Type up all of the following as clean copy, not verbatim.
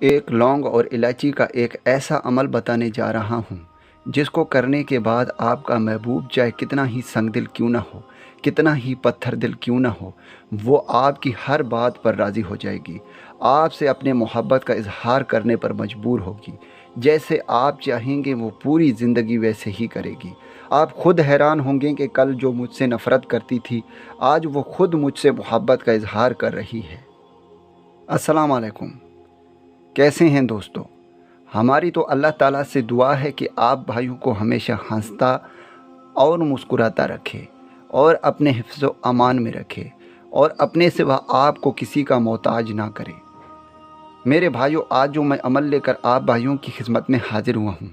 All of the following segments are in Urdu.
ایک لونگ اور الائچی کا ایک ایسا عمل بتانے جا رہا ہوں جس کو کرنے کے بعد آپ کا محبوب چاہے کتنا ہی سنگ دل کیوں نہ ہو، کتنا ہی پتھر دل کیوں نہ ہو، وہ آپ کی ہر بات پر راضی ہو جائے گی، آپ سے اپنے محبت کا اظہار کرنے پر مجبور ہوگی۔ جیسے آپ چاہیں گے وہ پوری زندگی ویسے ہی کرے گی۔ آپ خود حیران ہوں گے کہ کل جو مجھ سے نفرت کرتی تھی آج وہ خود مجھ سے محبت کا اظہار کر رہی ہے۔ السلام علیکم، کیسے ہیں دوستو؟ ہماری تو اللہ تعالیٰ سے دعا ہے کہ آپ بھائیوں کو ہمیشہ ہنستا اور مسکراتا رکھے اور اپنے حفظ و امان میں رکھے اور اپنے سوا آپ کو کسی کا محتاج نہ کرے۔ میرے بھائیوں، آج جو میں عمل لے کر آپ بھائیوں کی خدمت میں حاضر ہوا ہوں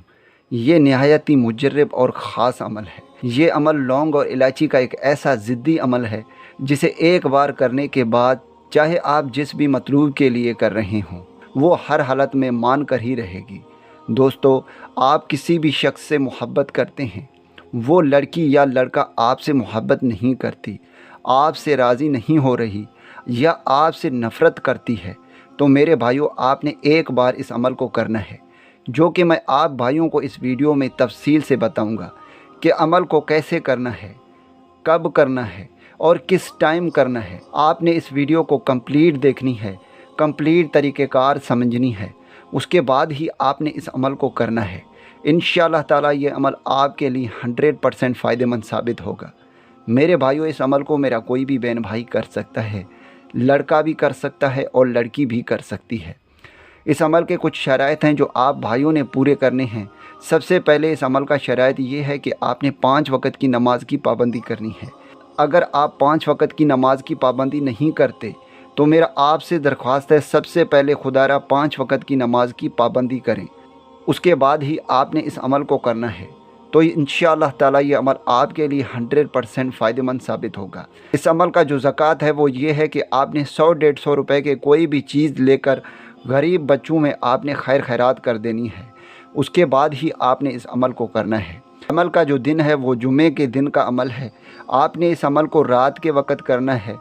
یہ نہایت ہی مجرب اور خاص عمل ہے۔ یہ عمل لونگ اور الائچی کا ایک ایسا ضدی عمل ہے جسے ایک بار کرنے کے بعد چاہے آپ جس بھی مطلوب کے لیے کر رہے ہوں وہ ہر حالت میں مان کر ہی رہے گی۔ دوستو، آپ کسی بھی شخص سے محبت کرتے ہیں، وہ لڑکی یا لڑکا آپ سے محبت نہیں کرتی، آپ سے راضی نہیں ہو رہی یا آپ سے نفرت کرتی ہے تو میرے بھائیوں آپ نے ایک بار اس عمل کو کرنا ہے، جو کہ میں آپ بھائیوں کو اس ویڈیو میں تفصیل سے بتاؤں گا کہ عمل کو کیسے کرنا ہے، کب کرنا ہے اور کس ٹائم کرنا ہے۔ آپ نے اس ویڈیو کو کمپلیٹ دیکھنی ہے، کمپلیٹ طریقہ کار سمجھنی ہے، اس کے بعد ہی آپ نے اس عمل کو کرنا ہے۔ انشاءاللہ تعالیٰ یہ عمل آپ کے لیے 100% فائدہ مند ثابت ہوگا۔ میرے بھائیوں، اس عمل کو میرا کوئی بھی بہن بھائی کر سکتا ہے، لڑکا بھی کر سکتا ہے اور لڑکی بھی کر سکتی ہے۔ اس عمل کے کچھ شرائط ہیں جو آپ بھائیوں نے پورے کرنے ہیں۔ سب سے پہلے اس عمل کا شرائط یہ ہے کہ آپ نے 5 وقت کی نماز کی پابندی کرنی ہے۔ اگر آپ 5 وقت کی نماز کی پابندی نہیں کرتے تو میرا آپ سے درخواست ہے سب سے پہلے خدا را 5 وقت کی نماز کی پابندی کریں، اس کے بعد ہی آپ نے اس عمل کو کرنا ہے۔ تو انشاءاللہ تعالیٰ یہ عمل آپ کے لیے 100% فائدہ مند ثابت ہوگا۔ اس عمل کا جو زکوٰۃ ہے وہ یہ ہے کہ آپ نے 100-150 روپے کے کوئی بھی چیز لے کر غریب بچوں میں آپ نے خیر خیرات کر دینی ہے، اس کے بعد ہی آپ نے اس عمل کو کرنا ہے۔ عمل کا جو دن ہے وہ جمعے کے دن کا عمل ہے۔ آپ نے اس عمل کو رات کے وقت کرنا ہے۔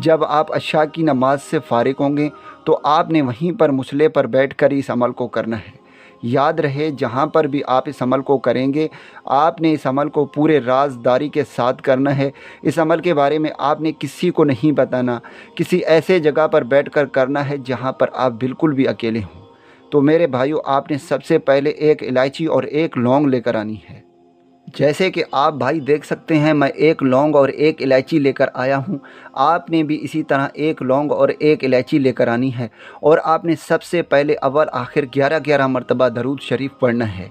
جب آپ عشاء کی نماز سے فارغ ہوں گے تو آپ نے وہیں پر مصلے پر بیٹھ کر اس عمل کو کرنا ہے۔ یاد رہے جہاں پر بھی آپ اس عمل کو کریں گے آپ نے اس عمل کو پورے رازداری کے ساتھ کرنا ہے۔ اس عمل کے بارے میں آپ نے کسی کو نہیں بتانا، کسی ایسے جگہ پر بیٹھ کر کرنا ہے جہاں پر آپ بالکل بھی اکیلے ہوں۔ تو میرے بھائیوں، آپ نے سب سے پہلے ایک الائچی اور ایک لونگ لے کر آنی ہے۔ جیسے کہ آپ بھائی دیکھ سکتے ہیں میں ایک لونگ اور ایک الائچی لے کر آیا ہوں، آپ نے بھی اسی طرح ایک لونگ اور ایک الائچی لے کر آنی ہے، اور آپ نے سب سے پہلے اول آخر 11 مرتبہ درود شریف پڑھنا ہے۔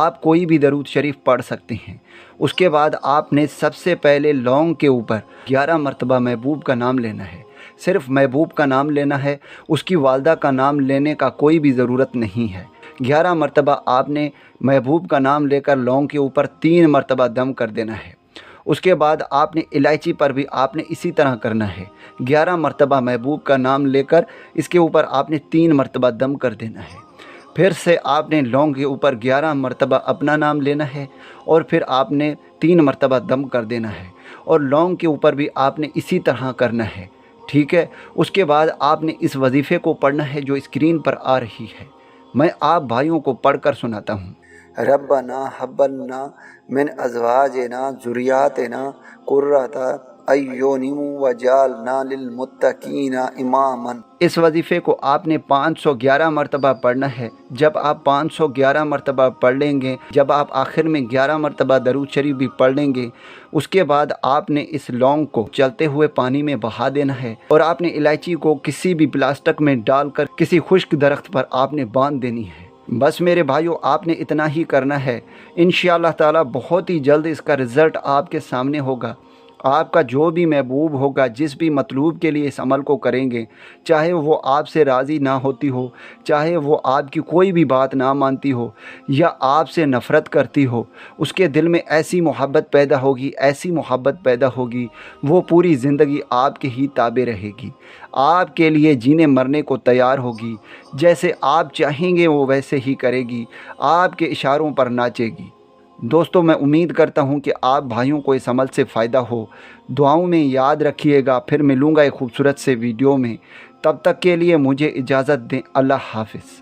آپ کوئی بھی درود شریف پڑھ سکتے ہیں۔ اس کے بعد آپ نے سب سے پہلے لونگ کے اوپر 11 مرتبہ محبوب کا نام لینا ہے، صرف محبوب کا نام لینا ہے، اس کی والدہ کا نام لینے کا کوئی بھی ضرورت نہیں ہے۔ 11 مرتبہ آپ نے محبوب کا نام لے کر لونگ کے اوپر 3 مرتبہ دم کر دینا ہے۔ اس کے بعد آپ نے الائچی پر بھی آپ نے اسی طرح کرنا ہے، 11 مرتبہ محبوب کا نام لے کر اس کے اوپر آپ نے 3 مرتبہ دم کر دینا ہے۔ پھر سے آپ نے لونگ کے اوپر 11 مرتبہ اپنا نام لینا ہے اور پھر آپ نے 3 مرتبہ دم کر دینا ہے، اور لونگ کے اوپر بھی آپ نے اسی طرح کرنا ہے، ٹھیک ہے۔ اس کے بعد آپ نے اس وظیفے کو پڑھنا ہے جو اسکرین پر آ رہی ہے، میں آپ بھائیوں کو پڑھ کر سناتا ہوں۔ ربنا حب لنا من ازواجنا ذریاتنا قرۃ اعین وجعلنا للمتقین اماما۔ اس وظیفے کو آپ نے 511 مرتبہ پڑھنا ہے۔ جب آپ 511 مرتبہ پڑھ لیں گے، جب آپ آخر میں 11 مرتبہ درود شریف بھی پڑھ لیں گے، اس کے بعد آپ نے اس لونگ کو چلتے ہوئے پانی میں بہا دینا ہے، اور آپ نے الائچی کو کسی بھی پلاسٹک میں ڈال کر کسی خشک درخت پر آپ نے باندھ دینی ہے۔ بس میرے بھائیوں، آپ نے اتنا ہی کرنا ہے۔ انشاءاللہ تعالیٰ بہت ہی جلد اس کا رزلٹ آپ کے سامنے ہوگا۔ آپ کا جو بھی محبوب ہوگا جس بھی مطلوب کے لیے اس عمل کو کریں گے، چاہے وہ آپ سے راضی نہ ہوتی ہو، چاہے وہ آپ کی کوئی بھی بات نہ مانتی ہو یا آپ سے نفرت کرتی ہو، اس کے دل میں ایسی محبت پیدا ہوگی، ایسی محبت پیدا ہوگی، وہ پوری زندگی آپ کے ہی تابع رہے گی، آپ کے لیے جینے مرنے کو تیار ہوگی، جیسے آپ چاہیں گے وہ ویسے ہی کرے گی، آپ کے اشاروں پر ناچے گی۔ دوستو، میں امید کرتا ہوں کہ آپ بھائیوں کو اس عمل سے فائدہ ہو۔ دعاؤں میں یاد رکھیے گا، پھر ملوں گا ایک خوبصورت سے ویڈیو میں، تب تک کے لیے مجھے اجازت دیں۔ اللہ حافظ۔